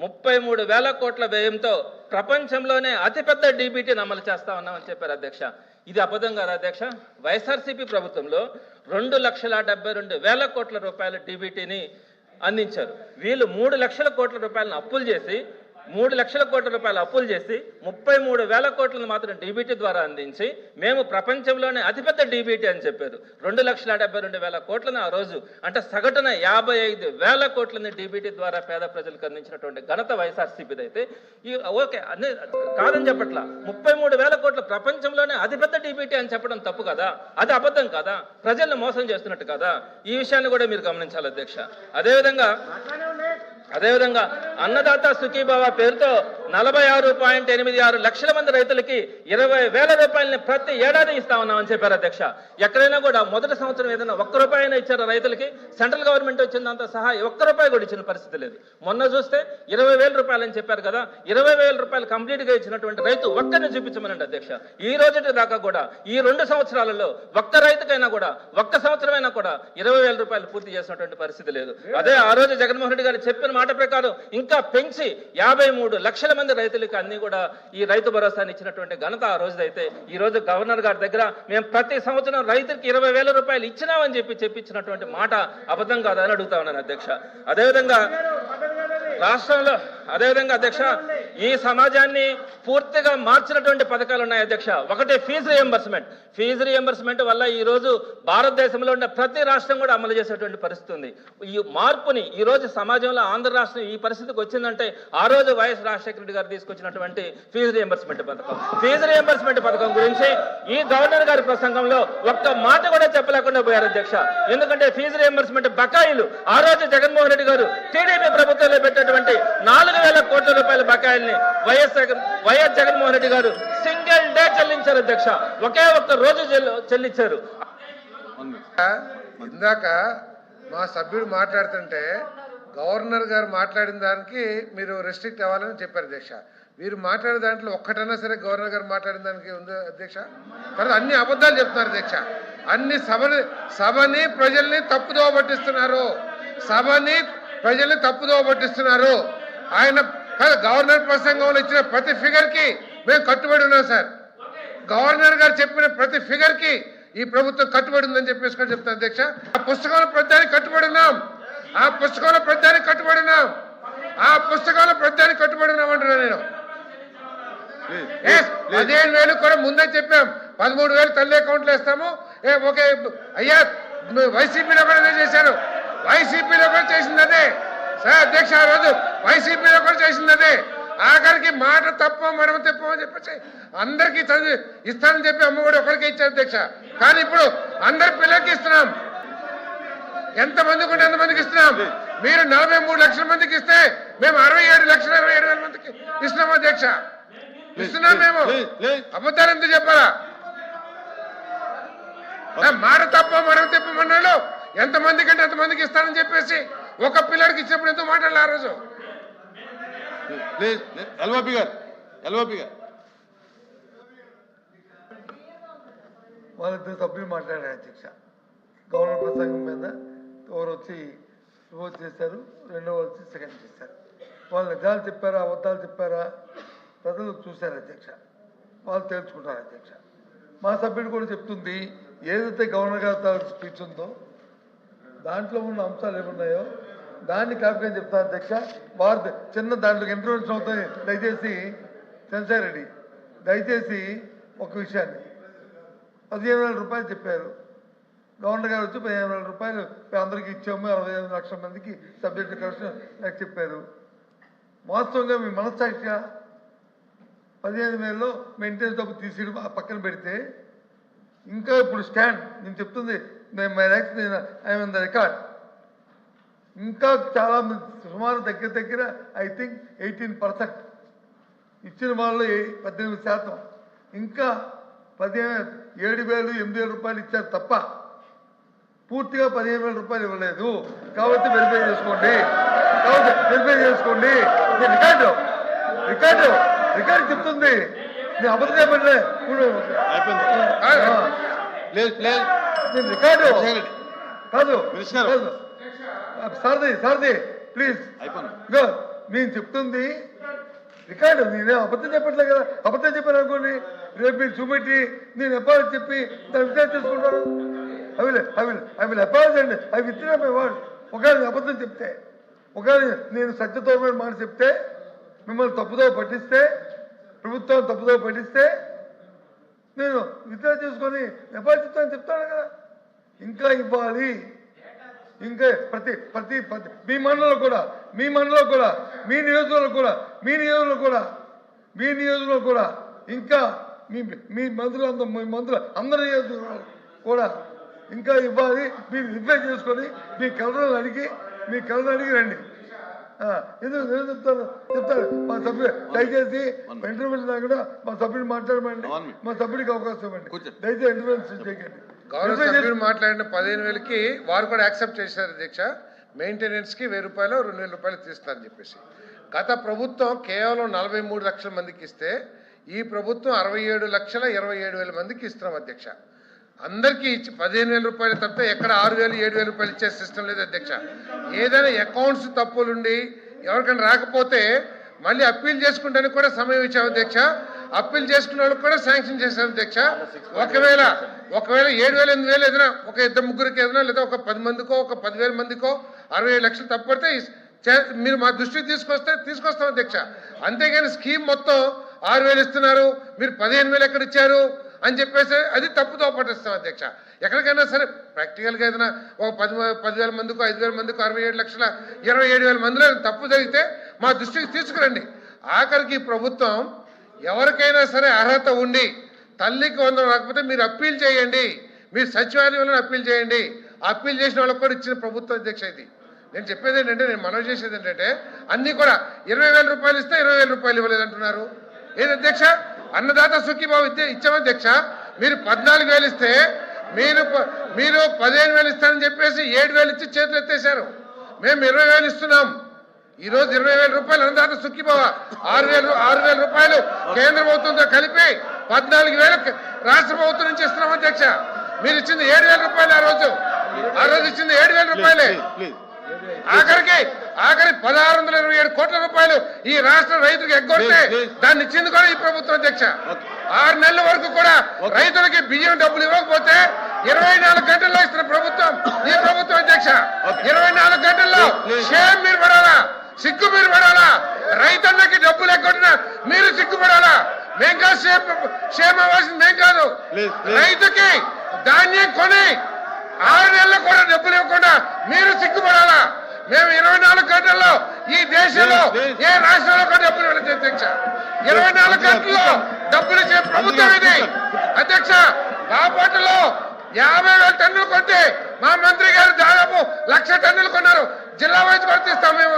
33,000 కోట్ల వ్యయంతో ప్రపంచంలోనే అతిపెద్ద డీబీటీని అమలు చేస్తా ఉన్నామని చెప్పారు అధ్యక్ష. ఇది అబద్ధం కాదు అధ్యక్ష. వైఎస్ఆర్సీపీ ప్రభుత్వంలో 2,72,000 కోట్ల రూపాయల డీబీటీని అందించారు. వీళ్ళు 3 లక్షల కోట్ల రూపాయలను అప్పులు చేసి 3 లక్షల కోట్ల రూపాయలు అప్పులు చేసి 33,000 కోట్లను మాత్రం డీబీటీ ద్వారా అందించి మేము ప్రపంచంలోనే అతిపెద్ద డీబీటీ అని చెప్పారు. 2,72,000 కోట్లను ఆ రోజు అంటే సగటున 55,000 కోట్లని డీబీటీ ద్వారా పేద ప్రజలకు అందించినటువంటి ఘనత వైఎస్ఆర్సీపీది. అయితే ఈ ఓకే అన్ని కాదని చెప్పట్లా, 33,000 కోట్ల ప్రపంచంలోనే అతిపెద్ద డీబీటీ అని చెప్పడం తప్పు కదా, అది అబద్ధం కదా, ప్రజలను మోసం చేస్తున్నట్టు కదా. ఈ విషయాన్ని కూడా మీరు గమనించాలి అధ్యక్ష. అదేవిధంగా అన్నదాత సుఖీభావ పేరుతో 46.86 లక్షల మంది రైతులకి 20,000 రూపాయలని ప్రతి ఏడాది ఇస్తా ఉన్నామని చెప్పారు అధ్యక్ష. ఎక్కడైనా కూడా మొదటి సంవత్సరం ఏదైనా 1 రూపాయి ఇచ్చారు రైతులకి. సెంట్రల్ గవర్నమెంట్ వచ్చిందంతా సహా 1 రూపాయి కూడా ఇచ్చిన పరిస్థితి లేదు. మొన్న చూస్తే 20,000 రూపాయలు అని చెప్పారు కదా, 20,000 రూపాయలు కంప్లీట్ గా ఇచ్చినటువంటి రైతు ఒక్కరిని చూపించమనండి అధ్యక్ష. ఈ రోజు దాకా కూడా ఈ 2 సంవత్సరాలలో ఒక్క రైతుకైనా కూడా ఒక్క సంవత్సరమైనా కూడా 20,000 రూపాయలు పూర్తి చేసినటువంటి పరిస్థితి లేదు. అదే ఆ రోజు జగన్మోహన్ రెడ్డి గారు చెప్పిన మాట ప్రకారం ఇంకా పెంచి 53 లక్షల మంది రైతులకు అన్ని కూడా ఈ రైతు భరోసాని ఇచ్చినటువంటి ఘనత ఆ రోజుదైతే, ఈ రోజు గవర్నర్ గారి దగ్గర మేము ప్రతి సంవత్సరం రైతుకి 20,000 రూపాయలు ఇచ్చినామని చెప్పించినటువంటి మాట అబద్ధం కాదని అడుగుతా ఉన్నాను అధ్యక్ష. అదేవిధంగా రాష్ట్రంలో అధ్యక్ష ఈ సమాజాన్ని పూర్తిగా మార్చినటువంటి పథకాలు ఉన్నాయి అధ్యక్ష. ఒకటి ఫీజు రియంబర్స్మెంట్ వల్ల ఈ రోజు భారతదేశంలో ఉన్న ప్రతి రాష్ట్రం కూడా అమలు చేసేటువంటి పరిస్థితి ఉంది. ఈ మార్పుని ఈ రోజు సమాజంలో ఆంధ్ర రాష్ట్రం ఈ పరిస్థితికి వచ్చిందంటే ఆ రోజు వైఎస్ రాజశేఖర రెడ్డి గారు తీసుకొచ్చినటువంటి ఫీజు రియంబర్స్మెంట్ పథకం గురించి ఈ గవర్నర్ గారి ప్రసంగంలో ఒక్క మాట కూడా చెప్పలేకుండా పోయారు అధ్యక్ష. ఎందుకంటే ఫీజు రియంబర్స్మెంట్ బకాయిలు ఆ రోజు జగన్మోహన్ రెడ్డి గారు టీడీపీ ప్రభుత్వంలో పెట్టినటువంటి 4,000 కోట్ల రూపాయల బకాయిల్ని వైఎస్ జగన్మోహన్ రెడ్డి గారు సింగిల్ డే చెల్లించారు అధ్యక్ష. ఒకే ఒక్క రోజు చెల్లించారు. ఇందాక మా సభ్యుడు మాట్లాడుతుంటే గవర్నర్ గారు మాట్లాడిన దానికి మీరు రెస్ట్రిక్ట్ అవ్వాలని చెప్పారు అధ్యక్ష. మీరు మాట్లాడే దాంట్లో ఒక్కటైనా సరే గవర్నర్ గారు మాట్లాడిన దానికి ఉంది అధ్యక్ష? తర్వాత అన్ని అబద్ధాలు చెప్తున్నారు అధ్యక్ష. అన్ని సభని ప్రజల్ని తప్పుదోవ పట్టిస్తున్నారు. ఆయన గవర్నర్ ప్రసంగంలో ఇచ్చిన ప్రతి ఫిగర్ కి మేము కట్టుబడి ఉన్నాం సార్. గవర్నర్ గారు చెప్పిన ప్రతి ఫిగర్ కి ఈ ప్రభుత్వం కట్టుబడి ఉందని చెప్పేసి చెప్తాను అధ్యక్ష. ఆ పుస్తకంలో ప్రతిదానికి కట్టుబడి ఉన్నాం అంటున్నా నేను. 15,000 కూడా ముందే చెప్పాం, 13,000 తల్లి అకౌంట్లు వేస్తాము. ఓకే అయ్యా, వైసీపీలో కూడా చేశారు, వైసీపీలో కూడా చేసింది అదే సార్ అధ్యక్ష. ఆ రోజు వైసీపీలో కూడా చేసింది అదే. ఆఖరికి మాట తప్ప మనం తెప్పమని చెప్పేసి అందరికీ చదివి ఇస్తానని చెప్పి అమ్మ కూడా ఒకరికి ఇచ్చారు అధ్యక్ష. కానీ ఇప్పుడు అందరి పిల్లలకి ఇస్తున్నాం. ఎంతమందికి ఉంటే ఎంతమందికి ఇస్తున్నాం. మీరు 43 లక్షల మందికి ఇస్తే మేము 67,27,000 మందికి ఇస్తున్నాం అధ్యక్ష. ఇస్తున్నాం మేము. అబద్ధాలు ఎందుకు చెప్పాలా? మాట తప్ప మనం తెప్పమన్నాడు. ఎంతమందికి అంటే ఎంతమందికి ఇస్తానని చెప్పేసి ఒక పిల్లడికి ఇచ్చినప్పుడు ఎందుకు మాట్లాడాలి ఆ రోజు? ఎల్ఓపి గారు వాళ్ళిద్దరు సభ్యులు మాట్లాడారు అధ్యక్ష. గవర్నర్ ప్రసంగం మీద ఎవరు వచ్చి ఓట్ చేశారు, రెండో వచ్చి సెకండ్ చేశారు. వాళ్ళు నిజాలు చెప్పారా అబద్ధాలు చెప్పారా ప్రజలు చూశారు అధ్యక్ష. వాళ్ళు తేల్చుకుంటారు అధ్యక్ష. మా సభ్యుడు కూడా చెప్తుంది, ఏదైతే గవర్నర్ గారి స్పీచ్ ఉందో దాంట్లో ఉన్న అంశాలు ఏమున్నాయో దాన్ని కాపీ అని చెప్తాను అధ్యక్ష. వారు చిన్న దాంట్లో ఇంట్రొడక్షన్ అవుతాయి. దయచేసి చంద్రశేఖర్ రెడ్డి దయచేసి ఒక విషయాన్ని 15,000 రూపాయలు చెప్పారు. గవర్నర్ గారు వచ్చి 15,000 రూపాయలు అందరికీ ఇచ్చాము, 65 లక్షల మందికి సబ్జెక్ట్ కరెక్షన్ నాకు చెప్పారు. వాస్తవంగా మీ మనస్సాక్షిగా 15,000లో మెయింటెనెన్స్ డబ్బు తీసి పక్కన పెడితే ఇంకా ఇప్పుడు స్టాండ్ నేను చెప్తుంది ఐఎమ్ ద రికార్డ్. ఇంకా చాలా సుమారు దగ్గర ఐ థింక్ 18% ఇచ్చిన వాళ్ళు 18%. ఇంకా 7,000-8,000 రూపాయలు ఇచ్చారు తప్ప పూర్తిగా 15,000 రూపాయలు ఇవ్వలేదు. కాబట్టి వెరిఫై చేసుకోండి. రికార్డు చెప్తుంది. నేను అబద్ధం చెప్పట్లే. నేను రికార్డు కాదు. సారథి ప్లీజ్ నేను చెప్తుంది రికార్డు, నేనే అబద్ధం చెప్పట్లే కదా. అబద్ధం చెప్పాను అనుకోండి, రేపు మీరు చూపెట్టి నేను అపాలజీ చెప్పి దాన్ని విచారణ చేసుకుంటాను. ఐ విల్ అపాలజీ అండి, ఐ విత్డ్రా మై వర్డ్. ఒకవేళ నేను అబద్ధం చెప్తే, ఒకవేళ నేను సత్యతోమైన మాట చెప్తే, మిమ్మల్ని తప్పుదో పట్టిస్తే, ప్రభుత్వం తప్పుదో పట్టిస్తే నేను విత్డ్రా చేసుకొని అపాలజీ చెప్తాను కదా. ఇంకా ఇవ్వాలి, ఇంకా ప్రతి ప్రతి ప్రతి మీ మండలంలో కూడా మీ నియోజకవర్గంలో కూడా ఇంకా మీ మంత్రులు అందరి నియోజకవర్గాలు కూడా ఇంకా ఇవ్వాలి. మీరు రిప్లై చేసుకొని మీ కలర్లు అడిగి రండి. ఎందుకు నేను చెప్తాను మా సభ్యులు దయచేసి ఇంటర్వ్యూ కూడా మా సభ్యుడు మాట్లాడమండి, మా సభ్యుడికి అవకాశం ఇవ్వండి. దయచేసి ఇంటర్వ్యూ చేయకండి. గౌరవ సభ్యులు మాట్లాడిన 15,000కి వారు కూడా యాక్సెప్ట్ చేశారు అధ్యక్ష. మెయింటెనెన్స్కి 1,000 రూపాయలు 2,000 రూపాయలు తీస్తారని చెప్పేసి. గత ప్రభుత్వం కేవలం 43 లక్షల మందికి ఇస్తే ఈ ప్రభుత్వం 67,27,000 మందికి ఇస్తున్నాం అధ్యక్ష. అందరికీ ఇచ్చి 15,000 రూపాయలు తప్ప ఎక్కడ 6,000, 7,000 రూపాయలు ఇచ్చే సిస్టమ్ లేదు అధ్యక్ష. ఏదైనా అకౌంట్స్ తప్పులుండి ఎవరికైనా రాకపోతే మళ్ళీ అప్పీల్ చేసుకుంటానికి కూడా సమయం ఇచ్చాం అధ్యక్ష. అప్పీల్ చేసుకున్న వాళ్ళకి కూడా శాంక్షన్ చేశారు అధ్యక్ష. ఒకవేళ 7,000, 8,000 ఏదైనా ఒక 2-3 ఏదైనా లేదా ఒక 10 మందికో ఒక 10,000 మందికో 67 లక్షలు తప్పడితే మీరు మా దృష్టికి తీసుకొస్తాం అధ్యక్ష. అంతేగాని స్కీమ్ మొత్తం 6,000 ఇస్తున్నారు, మీరు 15,000 ఎక్కడ ఇచ్చారు అని చెప్పేసి అది తప్పుతో పట్టిస్తాం అధ్యక్ష. ఎక్కడికైనా సరే ప్రాక్టికల్గా ఏదైనా ఒక 10,000 మందికో 5,000 మందికో 67,27,000 మందిలో తప్పు జరిగితే మా దృష్టికి తీసుకురండి. ఆఖరికి ప్రభుత్వం ఎవరికైనా సరే అర్హత ఉండి తల్లికి 100 రాకపోతే మీరు అప్పీల్ చేయండి, మీరు సచివాలయంలో అప్పీల్ చేయండి. అప్పీల్ చేసిన వాళ్ళకి కూడా ఇచ్చిన ప్రభుత్వం అధ్యక్ష. ఇది నేను చెప్పేది ఏంటంటే, నేను మనవి చేసేది ఏంటంటే, అన్నీ కూడా 20,000 రూపాయలు ఇస్తే 20,000 రూపాయలు ఇవ్వలేదంటున్నారు. ఏది అధ్యక్ష? అన్నదాత సుఖీభావ ఇచ్చాం అధ్యక్ష. మీరు 14,000 ఇస్తే మీరు 15,000 ఇస్తారని చెప్పేసి 7,000 ఇచ్చి చేతులు ఎత్తేశారు. మేము 20,000 ఇస్తున్నాం. ఈరోజు 20,000 రూపాయలు అన్నదాత సుఖీభావ, 6,000 రూపాయలు కేంద్ర ప్రభుత్వంతో కలిపి 14,000 రాష్ట్ర ప్రభుత్వం నుంచి ఇస్తున్నాం అధ్యక్ష. మీరు ఇచ్చింది 7,000 రూపాయలు. ఆ రోజు ఇచ్చింది 7,000 రూపాయలే. ఆఖరి 1,627 కోట్ల రూపాయలు ఈ రాష్ట్ర రైతులకు ఎగ్గొడితే దాన్ని ఇచ్చింది కూడా ఈ ప్రభుత్వం అధ్యక్ష. 6 నెలల వరకు కూడా రైతులకి బియ్యం డబ్బులు ఇవ్వకపోతే 24 గంటల్లో ఇస్తున్న ప్రభుత్వం ఈ ప్రభుత్వం అధ్యక్ష. 24 గంటల్లో షేమ్ మీరు పడాలా, సిగ్గు మీరు పడాలా. రైతన్నకి డబ్బులు ఎగ్గొట్టిన మీరు సిగ్గుపడాలా. మేం కాదు షేమ్ అవ్వాల్సింది, మేం కాదు. రైతుకి ధాన్యం కొని 6 నెలలు కూడా డబ్బులు ఇవ్వకుండా మీరు సిగ్గుపడాలా. మేము 24 గంటల్లో ఈ దేశంలో ఏ రాష్ట్రంలో కూడా డబ్బులు ఇవ్వలేదు అధ్యక్ష. 24 గంటల్లో డబ్బులు ఇచ్చే ప్రభుత్వం ఇది అధ్యక్ష. బాపట్లలో 50,000 టన్నులు కొంటే మా మంత్రి గారు దాదాపు 1,00,000 టన్నులు కొన్నారు. జిల్లా వైజ్ వర్తిస్తాం మేము.